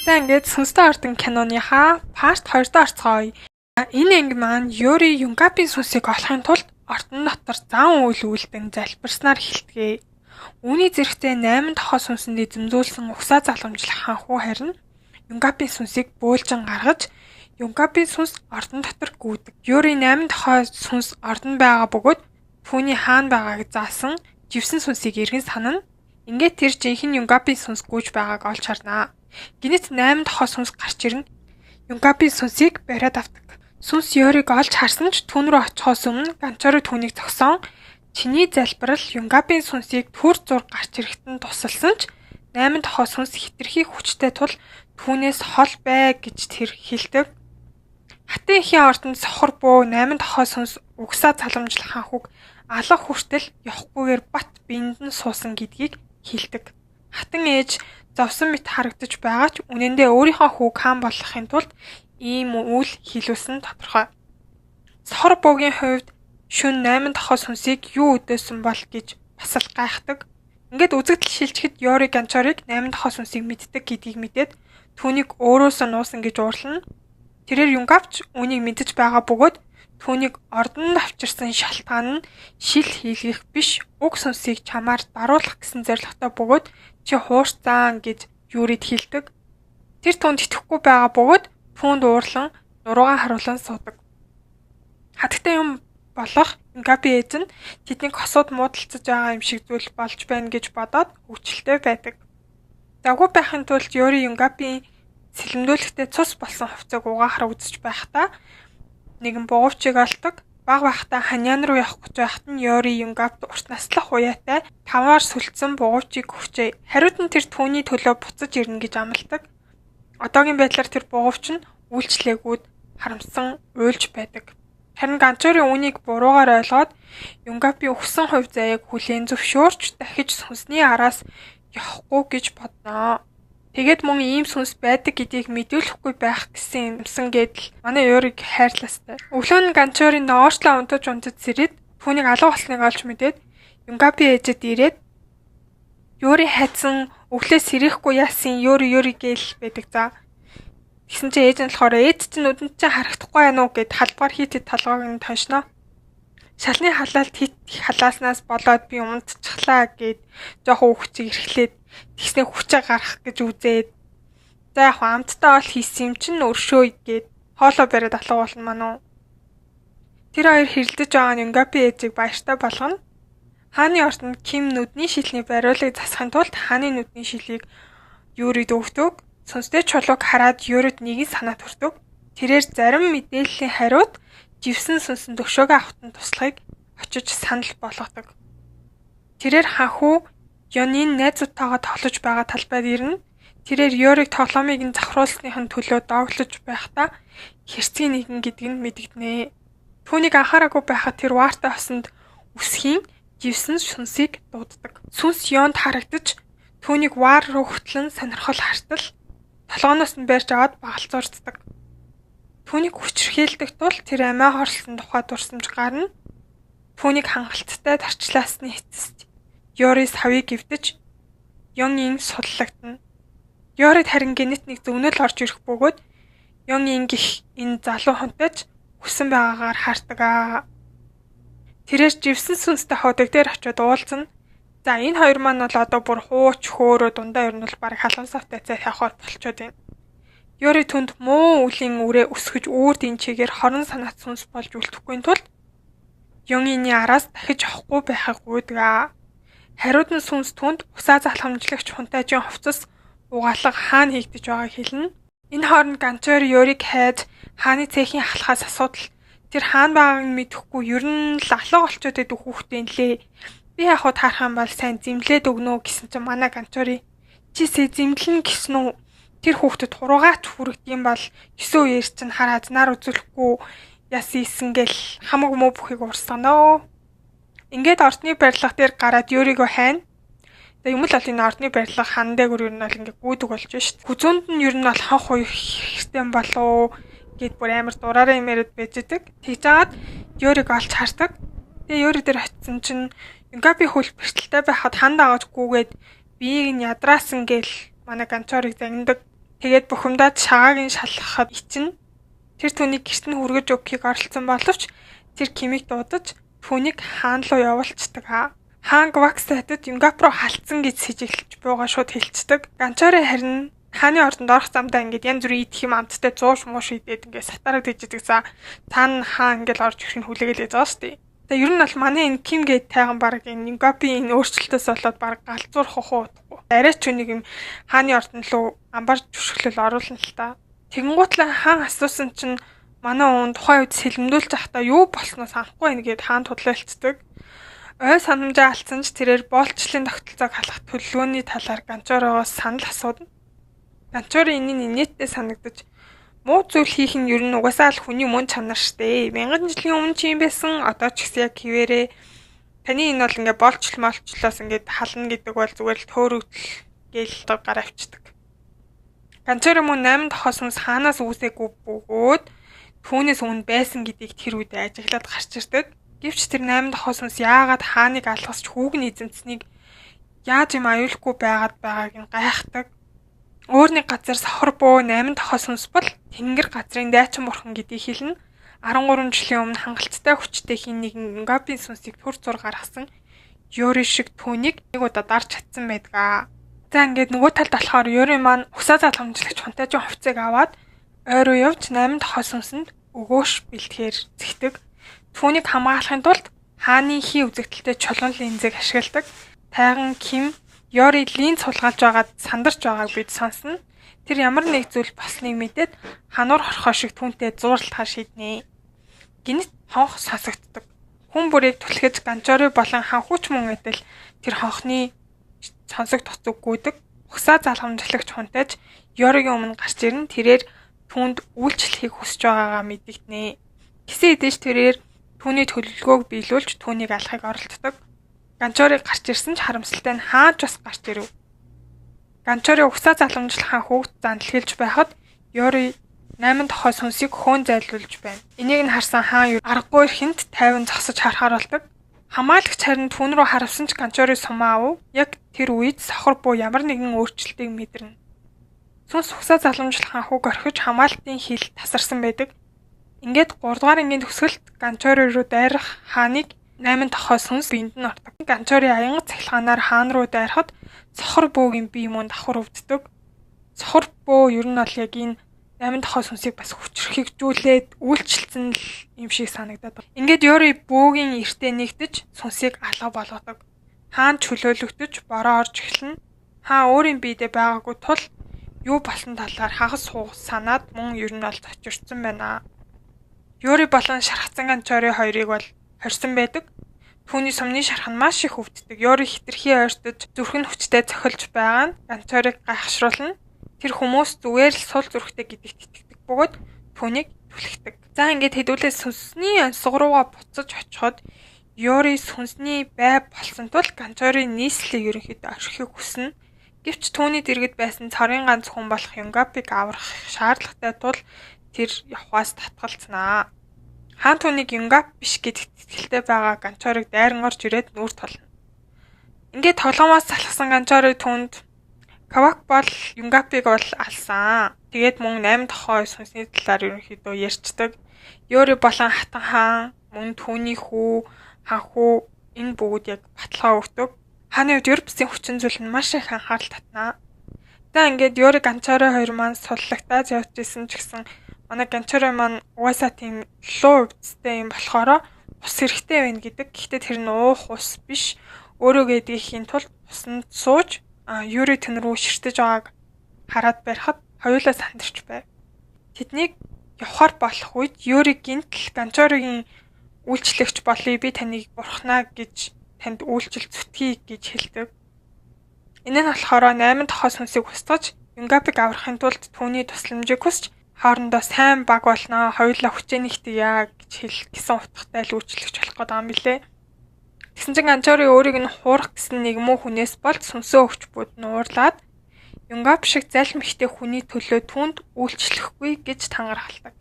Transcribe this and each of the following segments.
За ингээд сүнстэй ордон киноныхаа part 2-д орцгоё. Энэ анги маань Юри Юнгапийн сүнсийг олохын тулд ордон дотор зан үйл үйлдэн залбирснаар эхэлдэг. Үүний зэрэгцээ 8 тохоо сүнсэнд эзэмзүүлсэн угсаа залгамжлах ханхуу харин Юнгапийн сүнсийг бөөлжин гаргаж Юнгапийн сүнс ордон дотор гүйдэг. Юри 8 тохоо сүнс ордон байгаа бөгөөд түүний хаана байгааг заасан живсэн сүнсийг эргэн санана. Ингээд тэр жинхэнэ Юнгапийн сүнс гүйж байгааг олж харнаа. Гинэт 8 тохоо сүнс гарч ирнэ. Юнгапийн сүнсийг бариад авдаг. Сүнс Юриг олж харсан ч түүн рүү очихоос өмнө Ганчори түүнийг зогсоон чиний залбирал Юнгапийн сүнсийг түр зур гарч ирэхэд нь тусалсан ч 8 тохоо сүнс хитрхи хүчтэй тул түүнээс хол бай гэж тэр хэлдэг. Хатан ихийн ордонд сохор бөө 8 тохоо сүнс угсаа заламжлах ханхуг алах хүртэл явахгүйгээр бат биенд нь суусан гэдгийг хэлдэг. Хатан ээж зовсон мэт харагдаж байгаа ч үнэндээ өөрийнхөө хүүг хаан болгохын тулд ийм үйл хийлүүлсэн тодорхой. Сохор бөөгийн хувьд шөнө 8 тохоо сүнсийг юу өдөөсөн бол гэж бас л гайхдаг. Ингээд үзэгдэл шилжихэд Юри Ганчориг 8 тохоо сүнсийг мэддэг гэдгийг мэдээд түүнийг өөрөөсөө нуусан гэж уурлана. Тэрээр Юнгапч үүнийг мэдэж байгаа бөгөөд түүнийг ордонд авчирсан шалтгаан нь шил хийлгэх биш уг сүнсийг чамаар даруулах гэсэн зорилготой бөгөөд чи хуурцаан гэж Юрид хэлдэг. Тэр түүнд итгэхгүй байгаа бөгөөд түүнд уурлан нуруугаа харуулan суудаг. Хатагтай юм болох Юнгапийн ээж нь тэднийг хосууд муудалцаж байгаа юм шиг зүйл болж байна гэж бодоод хөвчлөлтэй байдаг. Загвар байхын тулд Юри Юнгапийн сэлэмдүүлэхдээ цус болсон хувцас угаахаар үзэж байхдаа нэгэн бугуйчийг олдог. Баг байхдаа ханяан руу явах гэж байхад нь Юри Юнгапт урт наслах уяатай таваар сүлдсэн бугуйчийг өгчээ. Хариуд нь тэр түүний төлөө буцаж ирнэ гэж амладаг. Одоогийн байдлаар тэр бугуйч нь үйлчлээгүүд харамсан уйлж байдаг. Харин Ганчори үүнийг буруугаар ойлгоод Юнгапийн өгсөн хувь заяаг хүлээн зөвшөөрч дахиж сүнсний араас явахгүй гэж бодноо. Тэгээд мөн ийм сүнс байдаг гэдгийг мэдүүлэхгүй байх гэсэн юмсан гэдэл манай Юриг хайрластай. Өглөө нь Ганчори ноорчлоо унтаж сэрээд түүнийг алуу болсныг олж мэдээд Юнгапийн ээжэд ирээд Юри хайцсан өглөө сэрэхгүй яасан Юри гээл байдаг за. Тэгсэн чинь ээж нь болохоор ээж чинь нүдэнд чинь харагдахгүй байна уу гэд халбаар хийтэд толгойг нь тоншноо. Шалны халаалт хит халааснаас болоод би унтчихлаа гэд жоохон хүчийг эрхлээд тэгснээ хүчээ гарах гэж үзээд за яг амттай бол хийсэн юм чинь өршөөй гэд хоолоо бариад алуу болно мануу. Тэр хоёр хэрэлдэж байгаа нь Юнгапийн ээжийг баяртай болгоно. Хааны ордонд Ким нүдний шилний бариулыг засахын тулд хааны нүдний шилийг Юрид өгдөг. Сүнстэй чулууг хараад Юрид нэгийг санаа төрдөг. Тэрээр зарим мэдээллийн хариуд живсэн сүнсэн төгшөөгөө авахтан туслахыг очиж санал болгодог. Тэрээр ханхүү Ёнийн найзуудтайгаа тоглож байгаа талбайд ирнэ. Тэрээр Юриг тоглоомыг нь завхруулсныхын төлөө дооглож байхдаа хэрцгий нэгэн гэдг нь мэдэгдэнэ. Түүнийг анхаараагүй байхад тэр ваартай хосонд үсхийн живсэн сүнсийг дууддаг. Сүнс Ёнд харагдаж түүнийг ваар руу хөтлөн сонирхол хартал толгооноос нь барьж аваад багалзуурддаг. Түүнийг хүчрхийлдэг тул тэр амиа хорлсон тухай дурсамж гарна. Түүнийг хангалттай тарчлаасны эцэст Юри савыг гівдэж Ёнгийн суллагдана. Юрид харин гинэт нэг зөвнөл орж ирэх бөгөөд Ёнгийн гих энэ залуу хонтойч хүсэн байгаагаар хартаг. Тэрээр живсэн сүнстэй ходог дээр очиод уулзна. За энэ хоёр маань бол одоо бүр хууч хөөрөө дундаа ер нь бол баг халуун савтай цай явахаар болчиход байна. Юри түнд муу үлийн үрээ өсгөж үүрд энэ чигээр хорон санаат сүнс болж үлдэхгүй тул Ёнгийн араас дахиж авахгүй байхыг гуйдаг. Хариуд нь сүнс түнд усаа залхамжлагч хунтайжийн хувцас угаалга хаана хийгдэж байгааг хэлнэ. Энэ хооронд Ганчори Юриг хайж хааны цэхийн халахаас асуудал тэр хаана байгааг нь мэдэхгүй ер нь л алуу олчоод идэх хүүхдээ нэлээ. Би яг хуу таарах юм бол сайн зэмлээд өгнө гэсэн чинь манай Ганчори чисээ зэмлэн гэсэн үү? Тэр хүүхдэд хуруугаач хүрэгдэм бол 9 үеэр чинь хар хазнаар үзүүлэхгүй яс ийсэнгээл хамаг муу бүхийг урсганоо. Ингээд ордны барилга дээр гараад Юригөө хайна. Тэгээ юм л бол энэ ордны барилга хан дээгүр ер нь бол ингээд гүйдэг болж шít. Хүзүүнд нь ер нь бол ханх хоёр хэрэгтэй болоо гэд бүр амар дураараа юмэрэд байж идэг. Тэгж жагаад Юриг олж хардаг. Тэгээ Юри дээр очисон чинь Юнгапийн хөл бэртэлтэй байхад хан дагааж гүгээд биеийг нь ядраасан гээл манай Ганчорыг загнадаг. Тэгээд бухимдаад шагаагийн шалгахад ичнэ. Тэр түүнийг гэрт нь хүргэж өгөхийг оролцсон боловч тэр Кимийг дуудаж түүнийг хаан руу явуулцдаг. Хаан Гваксатад Юнгап руу халтсан гэж сэжиглэж буйгаа шууд хэлцдэг. Ганчари харин хааны ордонд орох замдаа ингээд янз бүрийн идэх юм амттай зууш мууш идээд ингээд сатараг дэжидэгсэн. Цаана хаан ингээд орж ирэх нь хүлээгээл байгаа шүү дээ. Тэгээ ер нь бол манай энэ Ким гээд тайган баг энэ Юнгапийн энэ өөрчлөлтөөс болоод баг галзуурах ухуу. Арайч үнийг юм хааны ордон руу амбар зүшгэлэл оруулна л та. Тэгэнгүүтлээ хаан асуусан чинь манай уун тухайн үед сэлэмдүүлж байхдаа юу болсноос анхгүй байна гэд хаан тудлаалцдаг. Ой санамжаа алдсан ч тэрээр боолчлын тогтолцоог халах төлөвлөгөөний талаар Ганчороогоос санал асуудна. Ганчоро энэний инээдтэй санагдаж муу зүйл хийх нь ер нь угаасаа л хүний мөн чанар штэ. Мянган жилийн өмнө чи юм байсан. Одоо ч гэсэн яг хിവэрээ таны энэ бол ингээ болчлоос ингээ хална гэдэг бол зүгээр л төөрөгдөл гээл гар авчдаг. Ганчоро мөн 8 дахь сүнс хаанаас үүсээгүй бөгөөд түүнээс өмнө байсан гэдгийг тэр үед ажиглаад гарч ирдэг. Гэвч тэр 8 дахь сүнс яагаад хааныг алгасч хүүг нь эзэмцнийг яаж юм аюулгүй байгаад байгааг нь гайхдаг. Өөрний газар сохор бөө 8 дахь сүнс бол тэнгэр газрын дайчин бурхан гэдгийг хэлнэ. 13 жилийн өмнө хангалттай хүчтэй хин нэгэн Юнгапийн сүнсийг төр зур гаргасан Юри шиг түүнийг нэг удаа дарж чадсан байдаг. За ингээд нөгөө талд болохоор Юри маань усаа залгамжлагч фантазийн хувцсыг аваад ойроо явж 8 дахь сүнсэнд өгөөш бэлтгэхээр зэгтэг. Түүнийг хамгаалахын тулд хааны хий үзэгдэлтэй чулуун линзийг ашигладаг. Тайган Ким Юри линз сулгаалж байгаад сандарч байгааг бид сонсно. Тэр ямар нэг зүйл болсныг мэдээд хануур хорхоо шиг түүнтэй зууралтахаар шийднэ. Гинт хонх сонсогддог. Хүн бүрийг түлхэж Ганчори болон ханхууч мөн адил тэр хонхны сонсогдох зүг гүйдэг. Усаа залгамжлагч хунтаж Юригийн өмнө гарч ирэн тэрээр түүнд үйлчлэхийг хүсэж байгаагаа мэдэгдэнэ. Гэсэн хэдиж тэрээр түүний төлөвлөгөөг биелүүлж түүнийг алахыг оролддог. Ганчорыг гарч ирсэн ч харамсалтай нь хааж бас гарч ирэв. Ганчори усаа залгамжлах ханхуугт зандлахилж байхад Юри 8 дахь сүнсийг хөөн зайлуулж байна. Энийг нь харсан хаан аргагүй ихэнд тайван зогсож харахаар болдог. Хамаалагч харин түүн рүү харавсан ч Ганчори сумаа ав. Яг тэр үед сохор буу ямар нэгэн өөрчлөлтийг мэдэрнэ. Сүнс усаа залгамжлах ханхууг орхиж хамаалтын хил тасарсан байдаг. Ингээд 3 дугаар ангийн төгсгөлд Ганчори руу дайрах хааныг 8 дахь сүнс биед нь ордог. Ганчори аян цахилгаанаар хаан руу дайрахад сохор бөөгийн бие мөн давхар өвддөг. Сохор бөө ер нь бол яг энэ 8 дахь сүнсийг бас хүчрхэгжүүлээд үйлчлэлсэн юм шиг санагдаад байна. Ингээд Юри бөөгийн эртээ нэгдэж сүнсийг алга болгодог. Хаан чөлөөлөгдөж бороо орж эхэлнэ. Хаан өөрийн биедээ байгаагүй тул юу болсон талаар хагас суух санаад мөн ер нь бол зочирцсан байна. Юри болон шархацсан Ганчори хоёрыг бол хорьсон байдаг. Түүний сумны шарх нь маш их өвддөг. Юри хитрхи ойртож зүрх нь хүчтэй цохилж байгаа нь Ганчорыг гайхшруулна. Тэр хүмүүс зүгээр л сул зүрхтэй гэдэгт итгэдэг бөгөөд түүнийг түлхдэг. За ингээд хэдүүлээ сүнсний онцлог руугаа буцаж очиход Юри сүнсний бай болсон тул Ганчорын нийслэлийг ерөнхийдөө орхихыг хүснэ. Гэвч түүний дэргэд байсан цорын ганц хүн болох Юнгапыг аврах шаардлагатай тул тэр явхаас татгалцнаа. Хаан түүнийг Юнгап биш гэдэгт итгэлтэй байгаа Ганчорыг дайран орж ирээд нүүр тулна. Ингээд тоглоомоос залхсан Ганчори түнд Кавак бол Юнгапыг бол алсан. Тэгээд мөн 8 дахь сүнсний талаар ерөнхийдөө ярьцдаг. Юри болон хатан хаан мөн түүний хүү ханхуу энэ бүгд яг баталгаа өгдөг. Хааны үед Юрпсийн хүчин зүйл нь маш их анхаарал татнаа. За ингээд Юри Ганчори хоёр маань суллагтаа явж исэн ч гэсэн манай Ганчори маань угаасаа тийм луу өвдөлттэй юм болохоор ус хэрэгтэй байна гэдэг. Гэхдээ тэр нь уух ус биш. Өөрөө гэдгийн тулд усанд сууж Юри тэн рүү ширтэж байгааг хараад барихад хоёулаа сандарч байв. Тэднийг явахаар болох үед Юри гинтл Ганчоригийн үйлчлэгч болъё би таныг бурхнаа гэж танд үйлчил зүтгэе гэж хэлдэг. Энэ нь болохоор 8 дахь сүнсийг устгаж Юнгапыг аврахын тулд түүний тусламжийг хүсч хоорондоо сайн баг болноо хоёулаа хүчээ нэгтгэе гэж хэлсэн утгатай л үйлчлэгч болох гэдэг юм билээ. Тэгсэн чинь Ганчори өөрийг нь хуурах гэсэн нэг муу хүнээс бол сүнсөө өгч бод нуурлаад Юнгап шиг залмихтэй хүний төлөө түнд үйлчлэхгүй гэж тангархалдаг.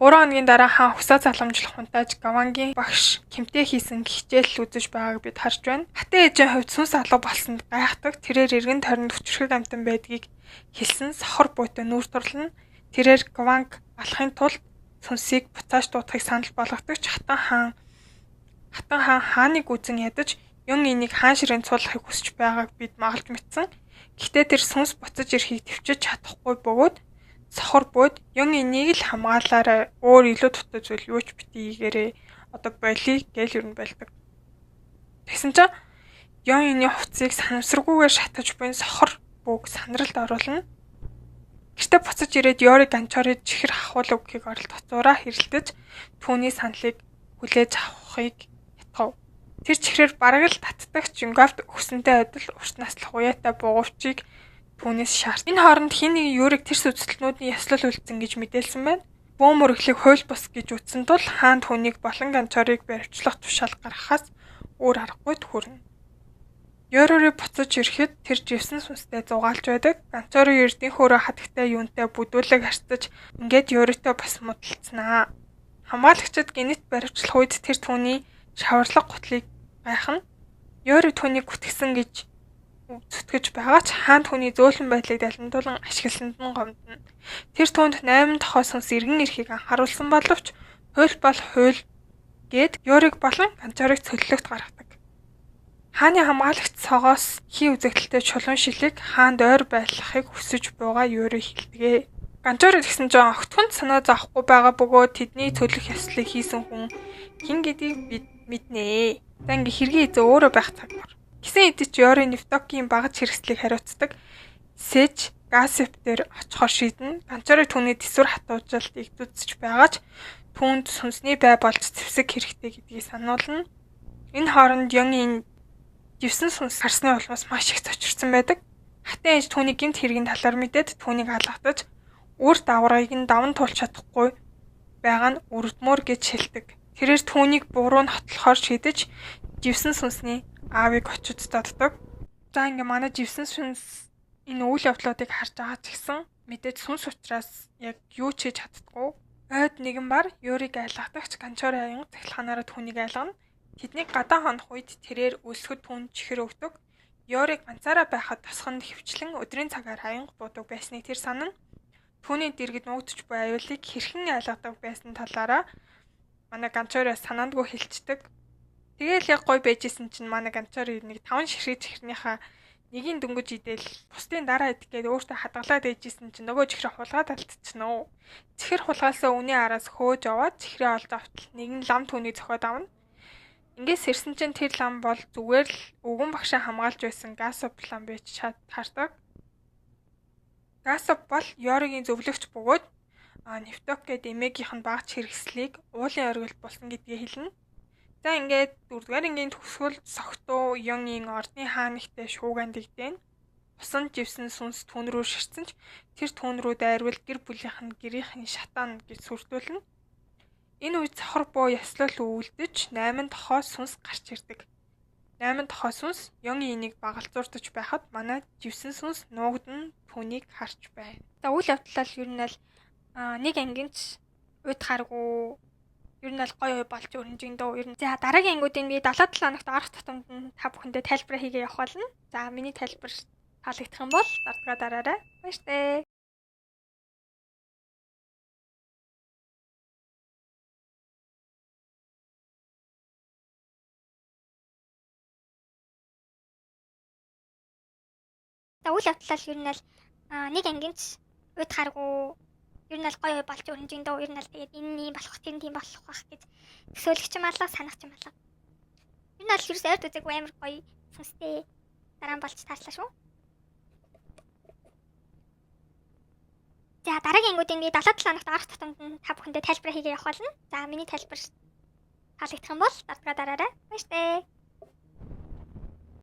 3 хоногийн дараа хаан хүсаа заламжлах унтааж Гавангийн багш Кимтэй хийсэн хичээл үзэж байгааг бид харж байна. Хатан ээжийн хувьд сүнс алга болсонд гайхдаг. Тэрээр эргэн тойронд хүчрхэг амтан байдгийг хэлсэн сохор буйтай нүүр турлана. Тэрээр Гаванг алахын тулд сүнсийг буцааж дуутахыг санал болгодог ч Хатан хаан хааныг үзэн ядаж Юн энийг хаан ширээн цуулахыг хүсэж байгааг бид магалж мэдсэн. Гэхдээ тэр сүнс буцаж ирэхийг төвчж чадахгүй бөгөөд сохор бууд Юн энийг л хамгаалаарай. Өөр илүү дутуу зүйл юу ч бити хийгээрээ одоо болий гэл юу байлдаг. Тэгсэн чинь Юн эний хувцсыг санамсаргүйгээр шатаж буй сохор бууг сандралд оруулна. Гэртээ буцаж ирээд Ёриг ганчорыг чихэр хахуул өгөхийг оролдох зураа хэрэлдэж түүний саналыг хүлээж авахыг ятгав. Тэр чихрээр бараг л татдаг Жинговт өгсөнтэй адил урт наслах уяатай буугавчийг түүнээс шаард. Энэ хооронд хин нэг Юриг тэрс үзэлтнүүдийн яслал үлдсэн гэж мэдээлсэн байна. Бөөм мөрөглийг хууль бус гэж үтсэн тул хаан түүнийг болон ганчорыг баривчлах тушаал гаргахаас өөр аргагүй төхөрнө. Ёрорыг буцаж ирэхэд тэр живсэн сүнстэй зугаалж байдаг. Ганцорын эрдийн хөөрөө хатагтай юунтай бүдүүлэг харцаж ингээд Ёритой бас муудалцснаа. Хамгаалагчид гинэт баривчлах үед тэр түүний шаварлаг гутлыг гайхна. Ёри түүнийг гүтгсэн гэж зүтгэж байгаа ч хаан түүний зөөлөн байдлыг далимдуулан ашигласанд нь гомдно. Тэр түүнд 8 тохоо сүнс эргэн ирэхийг анхааруулсан боловч хууль бол хууль гээд Ёриг болон ганцорыг цөллөгт гаргадаг. Хааны хамгаалагч цогоос хий үзэгдэлтэй чулуун шилийг хаанд ойр байлгахыг хүсэж буйгаа Ёри хэлдэгэ. Ганчорыг гэсэн чинь огтхонд санаа зовхгүй байгаа бөгөөд тэдний цөлөх ёслолыг хийсэн хүн хэн гэдгийг бид мэднэ. За ингээ хэргийн эзэ өөрөө байх цаг бар. Гисэн эдэж Ёри Невтокийн багаж хэрэгслийг хариуцдаг. Сэж Гасеп дээр очихоор шийднэ. Ганчорыг түүний төсвөр хатуужилт игдүүцэж байгаа ч түүнд сүнсний бай болж зэвсэг хэрэгтэй гэдгийг сануулна. Энэ хооронд Ёнгийн живсэн сүнс гарсны улмаас маш их цочирсан байдаг. Хатан ээж түүний гэмт хэргийн талаар мэдээд түүнийг алгадаж үр даврыг нь даван туулж чадахгүй байгаа нь өрдмөр гэж шилдэг. Тэрээр түүнийг буруу нь хотлохоор шийдэж живсэн сүнсний аавыг очиж доддог. За ингээ манай живсэн сүнс энэ үйл явдлуудыг харж байгаа ч гэсэн мэдээж сүнс учраас яг юу ч хийж чаддгүй. Ойд нэгэн бар Ёриг айлгадагч Ганчорын аян цахилгаанаараа түүнийг айлгана. Тэднийг гадаа хонох үед тэрээр өлсгөд түүнд чихэр өгдөг. Ёриг ганцаараа байхад тосгонд хөвчлэн өдрийн цагаар аянга буудаг байсныг тэр санана. Түүний дэргэд нуугдж буй аюулыг хэрхэн айлгадаг байсан талаараа манай Ганчороо санаандгүй хэлцдэг. Тэгээл яг гой байжсэн чинь манай Ганчорыг нэг 5 ширхэг чихрийнхаа нэгийн дөнгөж идэл бусдын дараа идэх гээд өөртөө хадгалаад ээжсэн чинь нөгөө чихрээ хулгаад алдчихна уу. Чихэр хулгаасаа үний араас хөөж аваад чихрээ олж автал нэгэн лам түүнийг зохиод авна. Ингээс сэрсэн чинь тэр лам бол зүгээр л өвгөн багшаа хамгаалж байсан Гасоп лам байж хардаг. Гасоп бол Ёригийн зөвлөгч бөгөөд Невток гээд эмээгийнх нь багц хэрэгслийг уулын оргил болсон гэдгийг хэлнэ. За ингээд 4-р ангийн төгсгөл согтуу Ёнгийн ордны хаан ихтэй шууган дэгдээн. Усан живсэн сүнс түүн рүү ширсэн ч тэр түүн рүү дайрвал гэр бүлийнх нь гэрийнхэн шатаан гэж сүрдүүлнэ. Энэ үед сохор буу яслал өвөлдөж 8 тохоо сүнс гарч ирдэг. 8 тохоо сүнс Ёнгийн энийг багалзуурдаж байхад манай живсэн сүнс нуугдан түүнийг харж байна. За үйл явдлал ер нь л нэг ангинч уйдхааргүй ер нь л гоё болж өрнжин дөө ер нь. За дараагийн ангиудыг би 77 хоногт орох тутамд нь та бүхэндээ тайлбар хийгээ явах болно. За миний тайлбар таалагдах юм бол дардгаа дараарай. Баяртай. За үйл явдлал ер нь л нэг ангинч уйдхааргүй ер нь л гоё болж өрнжин дөө ер нь л тэгээд энэ болох тийм болох бах гэж төсөөлөгч юм алга санах юм алга. Ер нь л ерөөс ойрт үзээгүй амар гоё сүнстэй дараа нь болж тааслаа шүү. За дараагийн ангиудыг би 77 хоногт орох тутамд нь та бүхэндээ тайлбар хийгээ явах болно. За миний тайлбар таалагдах юм бол дардгаа дараарай. Баяртай.